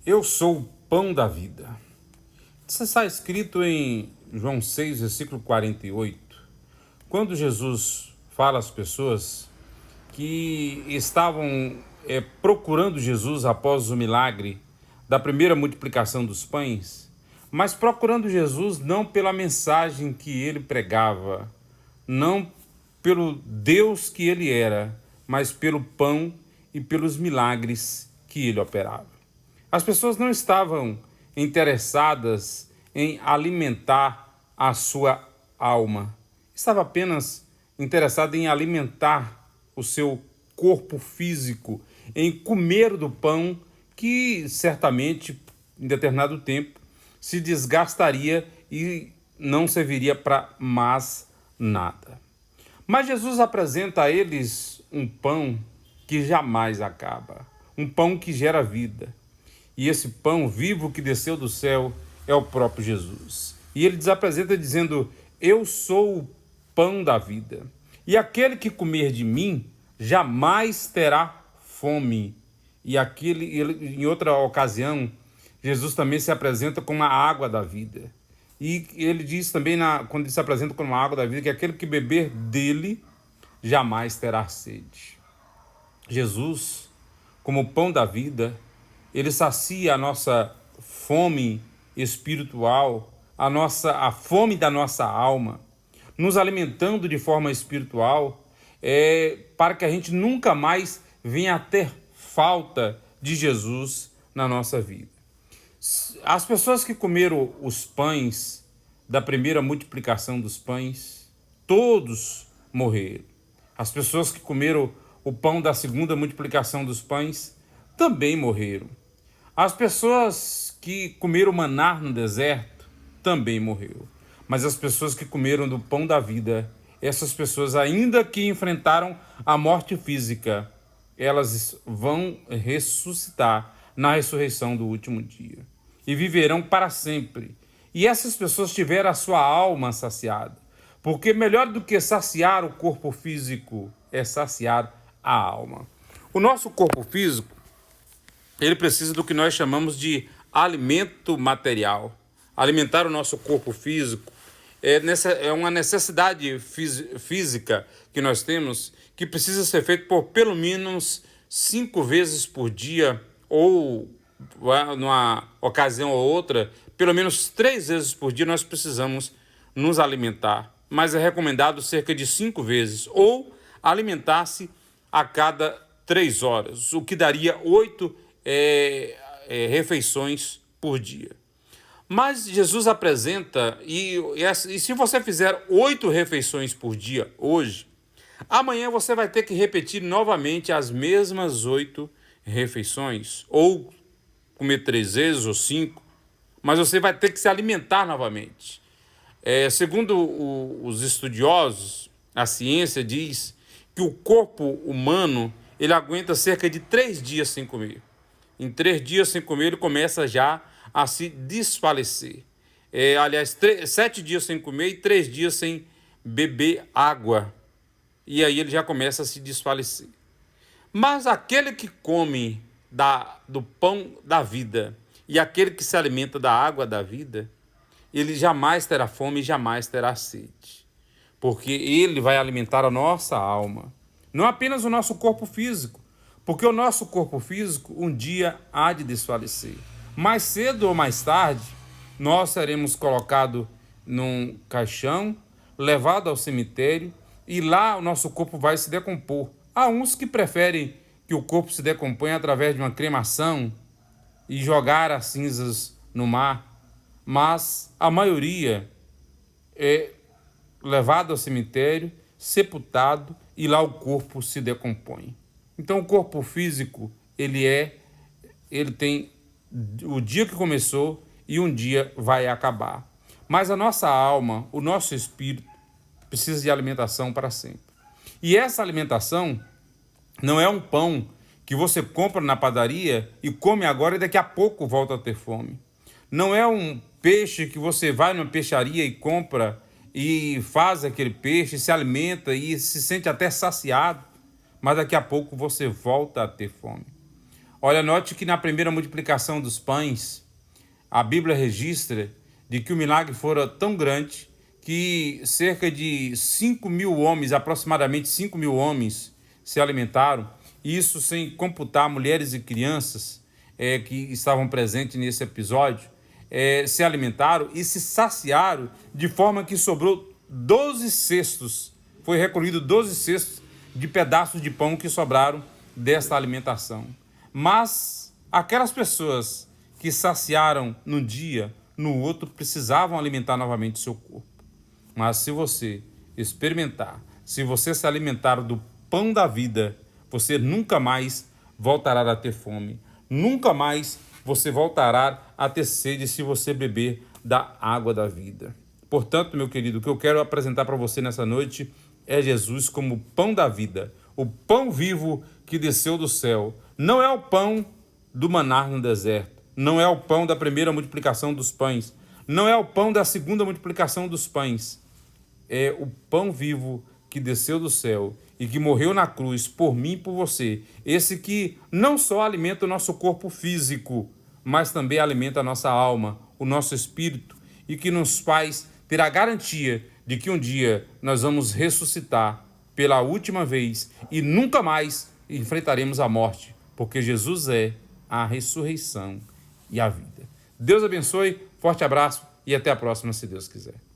Eu sou o pão da vida. Isso está escrito em João 6, versículo 48. Quando Jesus fala às pessoas que estavam procurando Jesus após o milagre da primeira multiplicação dos pães, mas procurando Jesus não pela mensagem que ele pregava, não pelo Deus que ele era, mas pelo pão e pelos milagres que ele operava. As pessoas não estavam interessadas em alimentar a sua alma. Estava apenas interessado em alimentar o seu corpo físico, em comer do pão que certamente, em determinado tempo, se desgastaria e não serviria para mais nada. Mas Jesus apresenta a eles um pão que jamais acaba, um pão que gera vida. E esse pão vivo que desceu do céu é o próprio Jesus. E ele desapresenta dizendo: eu sou o pão da vida. E aquele que comer de mim jamais terá fome. E em outra ocasião, Jesus também se apresenta como a água da vida. E ele diz também, quando ele se apresenta como a água da vida, que aquele que beber dele jamais terá sede. Jesus, como o pão da vida, ele sacia a nossa fome espiritual, a fome da nossa alma, nos alimentando de forma espiritual, para que a gente nunca mais venha a ter falta de Jesus na nossa vida. As pessoas que comeram os pães da primeira multiplicação dos pães, todos morreram. As pessoas que comeram o pão da segunda multiplicação dos pães também morreram. As pessoas que comeram maná no deserto também morreram. Mas as pessoas que comeram do pão da vida, essas pessoas, ainda que enfrentaram a morte física, elas vão ressuscitar na ressurreição do último dia e viverão para sempre. E essas pessoas tiveram a sua alma saciada, porque melhor do que saciar o corpo físico é saciar a alma. O nosso corpo físico, ele precisa do que nós chamamos de alimento material. Alimentar o nosso corpo físico é uma necessidade física que nós temos, que precisa ser feito por pelo menos 5 vezes por dia, ou numa ocasião ou outra, pelo menos 3 vezes por dia nós precisamos nos alimentar. Mas é recomendado cerca de 5 vezes, ou alimentar-se a cada 3 horas, o que daria 8 refeições por dia. Mas Jesus apresenta, e se você fizer 8 refeições por dia hoje, amanhã você vai ter que repetir novamente as mesmas 8 refeições, ou comer 3 vezes ou 5, mas você vai ter que se alimentar novamente. Segundo os estudiosos, a ciência diz que o corpo humano ele aguenta cerca de 3 dias sem comer. Em 3 dias sem comer, ele começa já a se desfalecer. 7 dias sem comer e 3 dias sem beber água. E aí ele já começa a se desfalecer. Mas aquele que come do pão da vida e aquele que se alimenta da água da vida, ele jamais terá fome e jamais terá sede. Porque ele vai alimentar a nossa alma. Não apenas o nosso corpo físico, porque o nosso corpo físico um dia há de desfalecer. Mais cedo ou mais tarde, nós seremos colocados num caixão, levado ao cemitério, e lá o nosso corpo vai se decompor. Há uns que preferem que o corpo se decomponha através de uma cremação e jogar as cinzas no mar, mas a maioria é levado ao cemitério, sepultado, e lá o corpo se decompõe. Então o corpo físico, ele tem o dia que começou e um dia vai acabar. Mas a nossa alma, o nosso espírito, precisa de alimentação para sempre. E essa alimentação não é um pão que você compra na padaria e come agora e daqui a pouco volta a ter fome. Não é um peixe que você vai numa peixaria e compra e faz aquele peixe, se alimenta e se sente até saciado, mas daqui a pouco você volta a ter fome. Olha, note que na primeira multiplicação dos pães, a Bíblia registra de que o milagre fora tão grande que cerca de 5.000 homens, aproximadamente 5.000 homens, se alimentaram, isso sem computar mulheres e crianças que estavam presentes nesse episódio, se alimentaram e se saciaram de forma que sobrou 12 cestos, foi recolhido 12 cestos de pedaços de pão que sobraram desta alimentação. Mas aquelas pessoas que saciaram num dia, no outro precisavam alimentar novamente seu corpo. Mas se você experimentar, se você se alimentar do pão da vida, você nunca mais voltará a ter fome. Nunca mais você voltará a ter sede se você beber da água da vida. Portanto, meu querido, o que eu quero apresentar para você nessa noite é Jesus como o pão da vida, o pão vivo que desceu do céu. Não é o pão do maná no deserto, não é o pão da primeira multiplicação dos pães, não é o pão da segunda multiplicação dos pães. É o pão vivo que desceu do céu e que morreu na cruz por mim e por você. Esse que não só alimenta o nosso corpo físico, mas também alimenta a nossa alma, o nosso espírito, e que nos faz ter a garantia de que um dia nós vamos ressuscitar pela última vez e nunca mais enfrentaremos a morte, porque Jesus é a ressurreição e a vida. Deus abençoe, forte abraço e até a próxima, se Deus quiser.